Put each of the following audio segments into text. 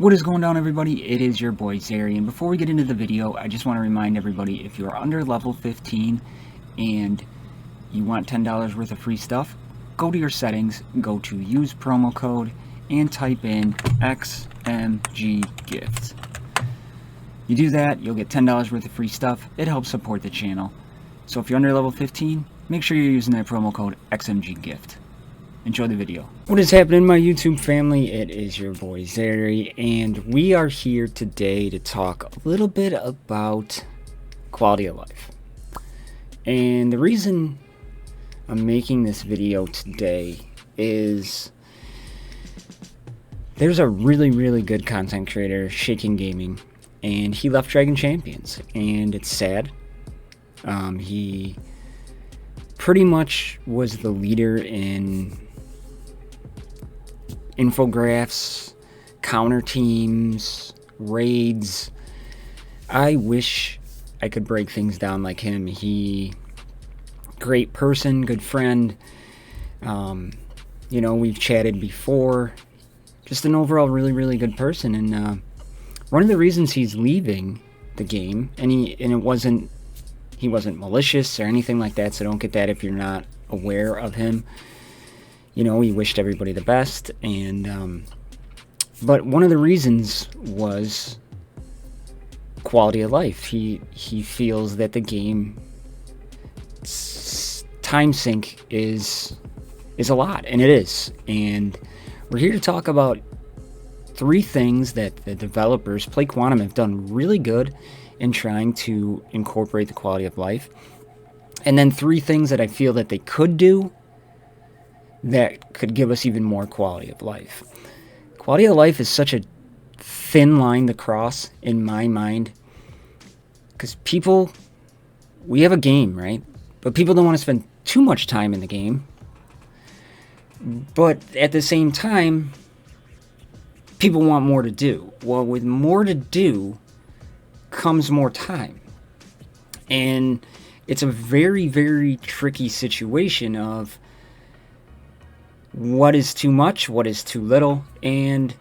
What is going on, everybody? It is your boy Zary, and before we get into the video, I just want to remind everybody, if you're under level 15 and you want $10 worth of free stuff, go to your settings, go to use promo code, and type in XMGGift. You do that, you'll get $10 worth of free stuff. It helps support the channel. So if you're under level 15, make sure you're using that promo code XMGGift. Enjoy the video. What is happening, my YouTube family? It is your boy Zary, and we are here today to talk a little bit about quality of life. And the reason I'm making this video today is there's a really good content creator, Shaking Gaming, and he left Dragon Champions, and it's sad. He pretty much was the leader in infographics, counter teams, raids. I wish I could break things down like him. Great person, good friend. We've chatted before. Just an overall really good person. And one of the reasons he's leaving the game, he wasn't malicious or anything like that, so don't get that if you're not aware of him. He wished everybody the best, and but one of the reasons was quality of life. He feels that the game time sink is a lot, and it is. And we're here to talk about 3 things that the developers, Play Quantum, have done really good in trying to incorporate the quality of life, and then 3 things that I feel that they could do that could give us even more quality of life. Quality of life is such a thin line to cross in my mind, because we have a game, right? But people don't want to spend too much time in the game. But at the same time, people want more to do. Well, with more to do comes more time. And it's a very tricky situation of what is too much, what is too little, and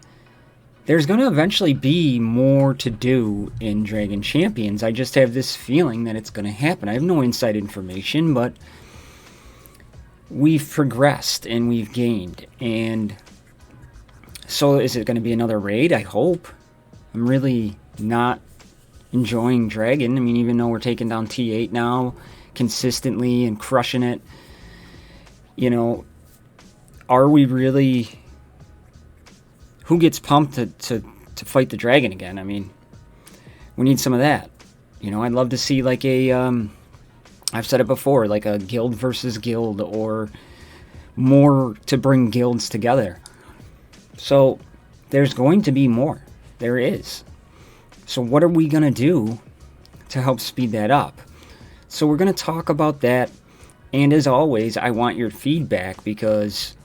there's going to eventually be more to do in Dragon Champions. I just have this feeling that it's going to happen. I have no inside information, but we've progressed and we've gained. And so is it going to be another raid? I hope. I'm really not enjoying Dragon. I mean, even though we're taking down T8 now consistently and crushing it, are we really... Who gets pumped to fight the dragon again? I mean, we need some of that. I'd love to see like I've said it before, like a guild versus guild, or more to bring guilds together. So there's going to be more. There is. So what are we going to do to help speed that up? So we're going to talk about that. And as always, I want your feedback, because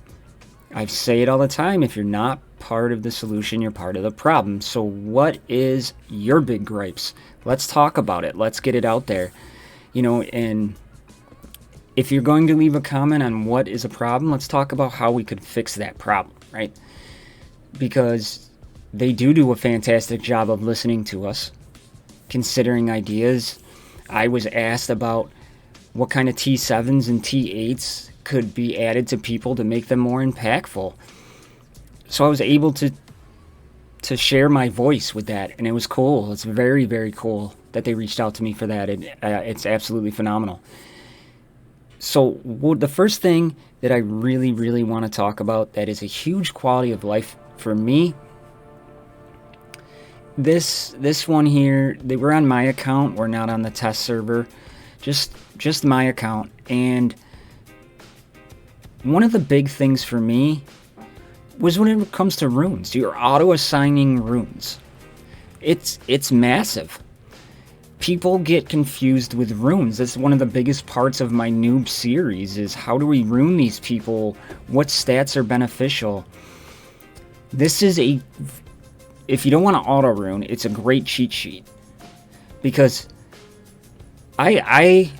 I say it all the time, if you're not part of the solution, you're part of the problem. So what is your big gripes? Let's talk about it. Let's get it out there. And if you're going to leave a comment on what is a problem, let's talk about how we could fix that problem, right? Because they do a fantastic job of listening to us, considering ideas. I was asked about what kind of T7s and T8s could be added to people to make them more impactful. So I was able to share my voice with that, and it was cool. It's very cool that they reached out to me for that. It's absolutely phenomenal. So the first thing that I really want to talk about that is a huge quality of life for me, this one here, they were on my account. We're not on the test server, just my account. And one of the big things for me was when it comes to runes. You're auto-assigning runes. It's massive. People get confused with runes. That's one of the biggest parts of my noob series, is how do we rune these people? What stats are beneficial? This is if you don't want to auto-rune, it's a great cheat sheet. Because I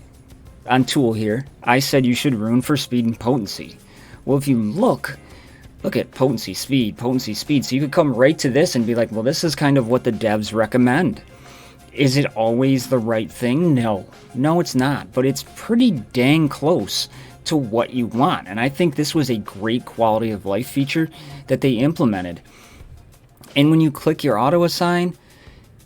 on Tool here, I said you should rune for speed and potency. Well, if you look, Look at potency, speed, potency, speed. So you could come right to this and be like, well, this is kind of what the devs recommend. Is it always the right thing? No. No, it's not. But it's pretty dang close to what you want. And I think this was a great quality of life feature that they implemented. And when you click your auto assign,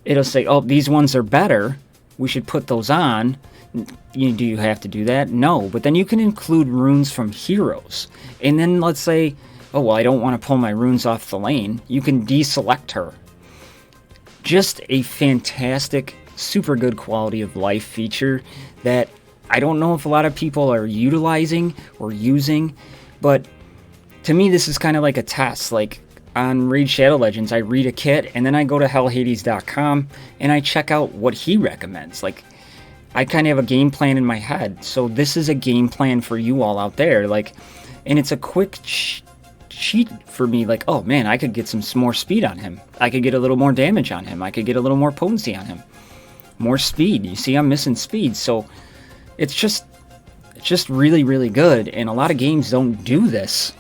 it'll say, oh, these ones are better. We should put those on. Do you have to do that? No. But then you can include runes from heroes. And then let's say, oh, well, I don't want to pull my runes off the lane. You can deselect her. Just a fantastic, super good quality of life feature that I don't know if a lot of people are utilizing or using, but to me, this is kind of like a test. Like on Raid Shadow Legends, I read a kit, and then I go to hellhades.com, and I check out what he recommends. Like, I kind of have a game plan in my head, so this is a game plan for you all out there. Like, and it's a quick cheat for me, like, oh man, I could get some more speed on him. I could get a little more damage on him. I could get a little more potency on him. More speed. You see, I'm missing speed, so it's just really, really good, and a lot of games don't do this,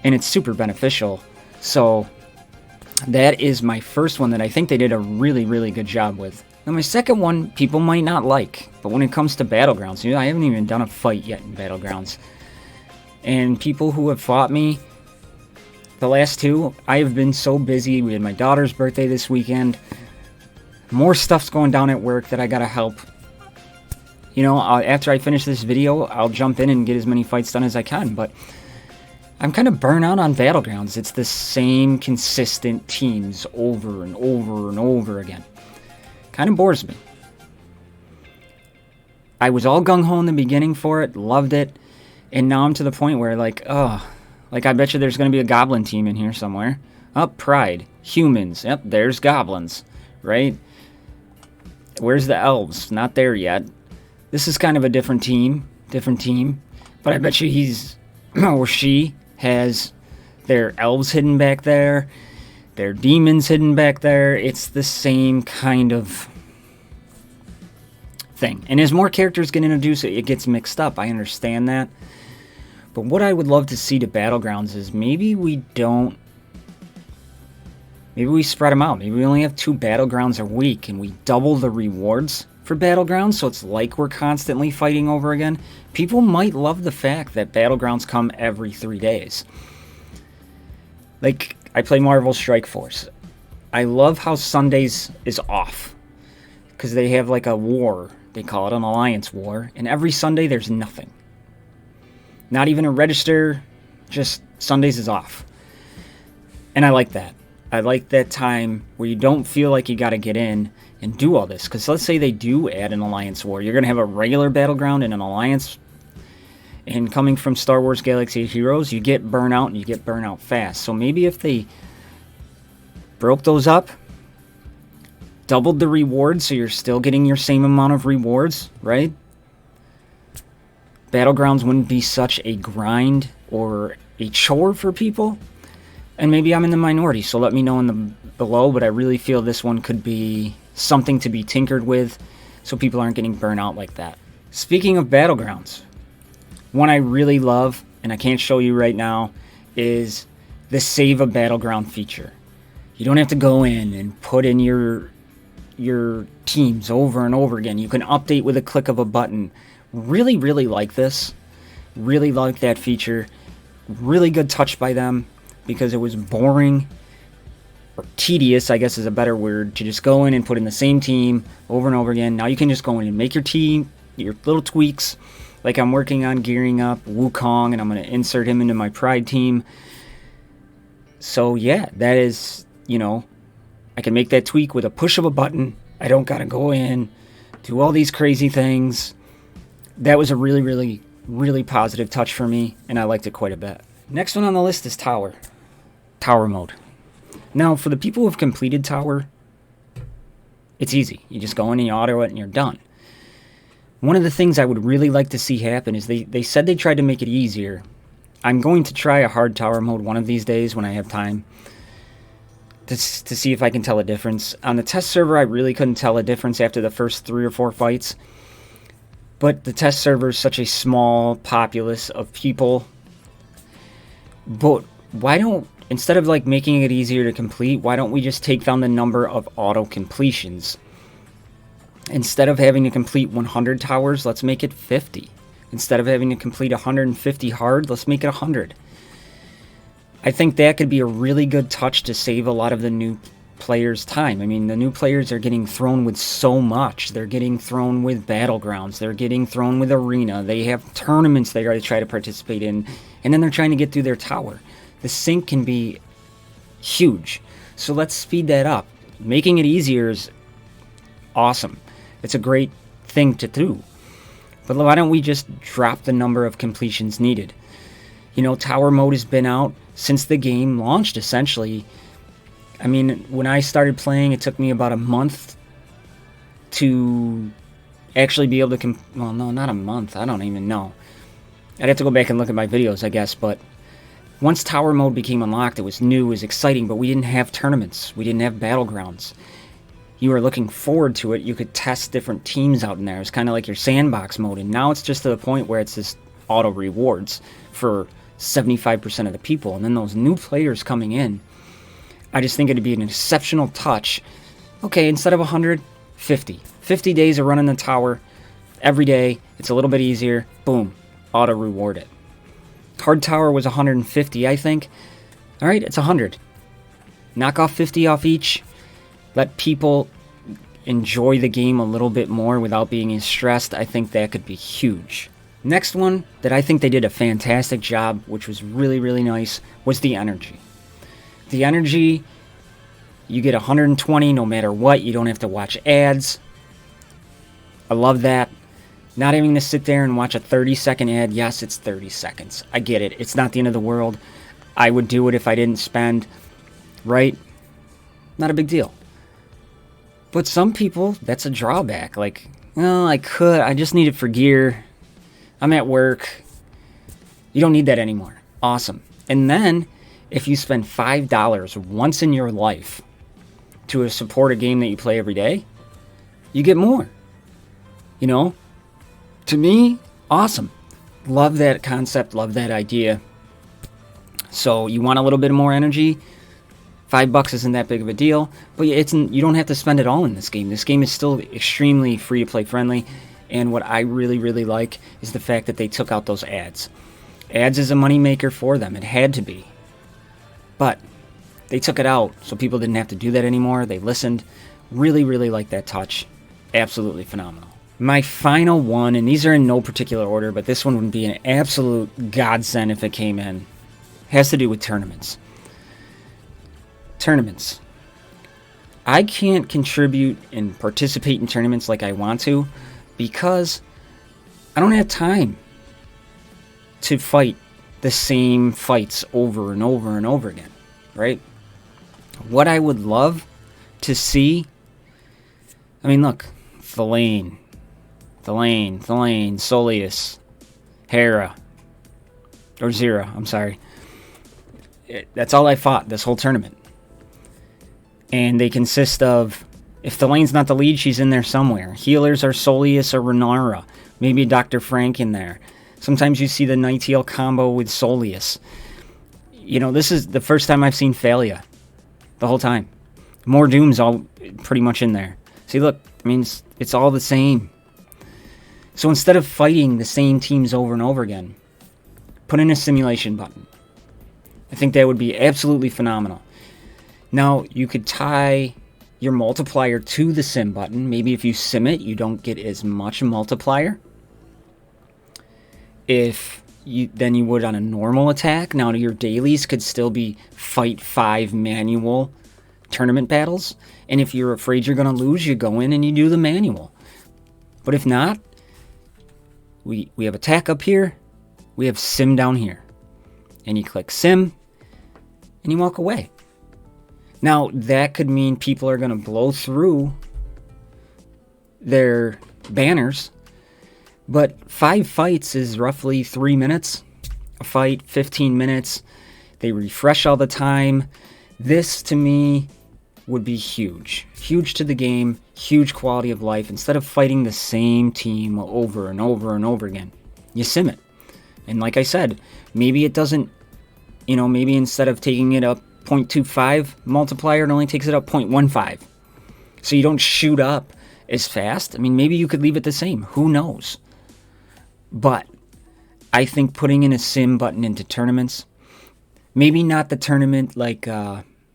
and it's super beneficial. So that is my first one that I think they did a really, really good job with. Now my second one, people might not like, but when it comes to Battlegrounds, I haven't even done a fight yet in Battlegrounds. And people who have fought me, the last two, I have been so busy. We had my daughter's birthday this weekend. More stuff's going down at work that I gotta help. After I finish this video, I'll jump in and get as many fights done as I can, but I'm kind of burnt out on Battlegrounds. It's the same consistent teams over and over and over again. Kind of bores me. I was all gung-ho in the beginning for it, loved it, and now I'm to the point where, I bet you there's going to be a goblin team in here somewhere. Oh, Pride. Humans. Yep, there's goblins, right? Where's the elves? Not there yet. This is kind of a different team, but I bet you he's, or she, has their elves hidden back there, their demons hidden back there. It's the same kind of thing. And as more characters get introduced, it gets mixed up. I understand that. But what I would love to see to Battlegrounds is maybe we spread them out. Maybe we only have 2 Battlegrounds a week and we double the rewards for Battlegrounds, so it's like we're constantly fighting over again. People might love the fact that Battlegrounds come every 3 days. Like, I play Marvel Strike Force. I love how Sundays is off, because they have like a war. They call it an alliance war, and every Sunday there's nothing. Not even a register, just Sundays is off. And I like that. I like that time where you don't feel like you got to get in and do all this. Because let's say they do add an alliance war. You're going to have a regular battleground and an alliance. And coming from Star Wars Galaxy of Heroes, you get burnout, and you get burnout fast. So maybe if they broke those up, doubled the rewards so you're still getting your same amount of rewards, right? Battlegrounds wouldn't be such a grind or a chore for people. And maybe I'm in the minority, so let me know in the below, but I really feel this one could be something to be tinkered with so people aren't getting burnt out like that. Speaking of Battlegrounds, one I really love, and I can't show you right now, is the Save a Battleground feature. You don't have to go in and put in your teams over and over again. You can update with a click of a button. Really, really like this. Really like that feature. Really good touch by them, because it was boring, or tedious, I guess is a better word, to just go in and put in the same team over and over again. Now you can just go in and make your team, your little tweaks. Like I'm working on gearing up Wukong, and I'm going to insert him into my Pride team. So yeah, that is, I can make that tweak with a push of a button. I don't got to go in, do all these crazy things. That was a really, really, really positive touch for me, and I liked it quite a bit. Next one on the list is Tower. Tower mode. Now, for the people who have completed Tower, it's easy. You just go in and you auto it and you're done. One of the things I would really like to see happen is they said they tried to make it easier. I'm going to try a hard Tower mode one of these days when I have time to see if I can tell a difference. On the test server, I really couldn't tell a difference after the first 3 or 4 fights. But the test server is such a small populace of people. But why don't, instead of like making it easier to complete, why don't we just take down the number of auto completions? Instead of having to complete 100 towers, let's make it 50. Instead of having to complete 150 hard, let's make it 100. I think that could be a really good touch to save a lot of the new players' time. I mean, the new players are getting thrown with so much. They're getting thrown with Battlegrounds. They're getting thrown with Arena. They have tournaments they got to try to participate in, and then they're trying to get through their tower. The sync can be huge. So let's speed that up. Making it easier is awesome. It's a great thing to do. But why don't we just drop the number of completions needed? You know, tower mode has been out since the game launched, essentially. I mean, when I started playing, it took me about a month to actually be able to... well, no, not a month. I don't even know. I'd have to go back and look at my videos, I guess. But once tower mode became unlocked, it was new, it was exciting, but we didn't have tournaments. We didn't have Battlegrounds. You were looking forward to it. You could test different teams out in there. It was kind of like your sandbox mode. And now it's just to the point where it's just auto rewards for 75% of the people. And then those new players coming in, I just think it'd be an exceptional touch. Okay, instead of 100, 50. 50 days of running the tower every day. It's a little bit easier. Boom. Auto reward it. Hard tower was 150, I think. All right, it's 100. Knock off 50 off each. Let people enjoy the game a little bit more without being as stressed. I think that could be huge. Next one that I think they did a fantastic job, which was really, really nice, was the energy. The energy, you get 120 no matter what. You don't have to watch ads. I love that. Not having to sit there and watch a 30-second ad. Yes, it's 30 seconds. I get it. It's not the end of the world. I would do it if I didn't spend, right? Not a big deal. But some people, that's a drawback. Like, well, I could. I just need it for gear. I'm at work. You don't need that anymore. Awesome. And then, if you spend $5 once in your life to support a game that you play every day, you get more. You know? To me, awesome. Love that concept. Love that idea. So, you want a little bit more energy? $5 isn't that big of a deal, but you don't have to spend it all in this game. This game is still extremely free-to-play friendly, and what I really, really like is the fact that they took out those ads. Ads is a moneymaker for them. It had to be. But they took it out, so people didn't have to do that anymore. They listened. Really, really like that touch. Absolutely phenomenal. My final one, and these are in no particular order, but this one would be an absolute godsend if it came in, has to do with tournaments. Tournaments. I can't contribute and participate in tournaments like I want to because I don't have time to fight the same fights over and over and over again, right? What I would love to see, I mean, look, Thelain, Soleus, Hera, or Zera, I'm sorry. That's all I fought this whole tournament. And they consist of, if Thelain's not the lead, she's in there somewhere. Healers are Soleus or Renara. Maybe Dr. Frank in there. Sometimes you see the Nightingale combo with Soleus. You know, this is the first time I've seen Thalia. The whole time. More Doom's all pretty much in there. See, look, I mean, it's all the same. So instead of fighting the same teams over and over again, put in a simulation button. I think that would be absolutely phenomenal. Now, you could tie your multiplier to the sim button. Maybe if you sim it, you don't get as much multiplier than you would on a normal attack. Now, your dailies could still be fight 5 manual tournament battles. And if you're afraid you're going to lose, you go in and you do the manual. But if not, we have attack up here. We have sim down here. And you click sim, and you walk away. Now, that could mean people are going to blow through their banners, but 5 fights is roughly 3 minutes. A fight, 15 minutes. They refresh all the time. This, to me, would be huge. Huge to the game, huge quality of life. Instead of fighting the same team over and over and over again, you sim it. And like I said, maybe it doesn't You know, maybe instead of taking it up 0.25 multiplier, it only takes it up 0.15. So you don't shoot up as fast. I mean, maybe you could leave it the same. Who knows? But I think putting in a sim button into tournaments, maybe not the tournament like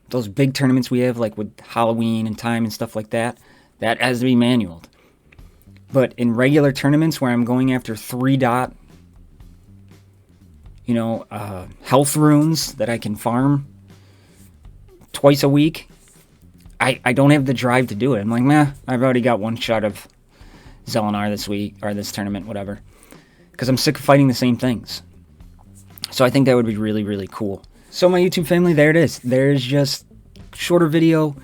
those big tournaments we have, like with Halloween and time and stuff like that, that has to be manualed. But in regular tournaments where I'm going after 3-dot, you know, health runes that I can farm twice a week, I don't have the drive to do it. I'm like, meh, I've already got one shot of Zelenar this week, or this tournament, whatever. Because I'm sick of fighting the same things. So I think that would be really, really cool. So my YouTube family, there it is. There's just shorter video.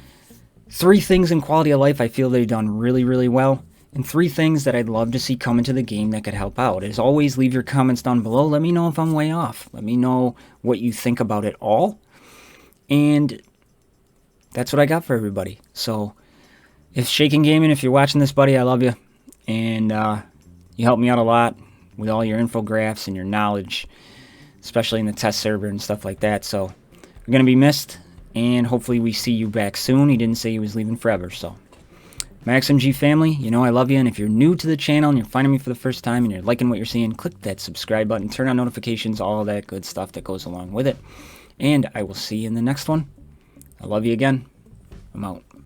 3 things in quality of life I feel they've done really, really well. And 3 things that I'd love to see come into the game that could help out. As always, leave your comments down below. Let me know if I'm way off. Let me know what you think about it all. And that's what I got for everybody. So, if Shaking Gaming, if you're watching this, buddy, I love you. And you help me out a lot with all your infographics and your knowledge, especially in the test server and stuff like that. So, you're going to be missed. And hopefully we see you back soon. He didn't say he was leaving forever, so. MaxMG family, you know I love you, and if you're new to the channel and you're finding me for the first time and you're liking what you're seeing, click that subscribe button, turn on notifications, all that good stuff that goes along with it. And I will see you in the next one. I love you again. I'm out.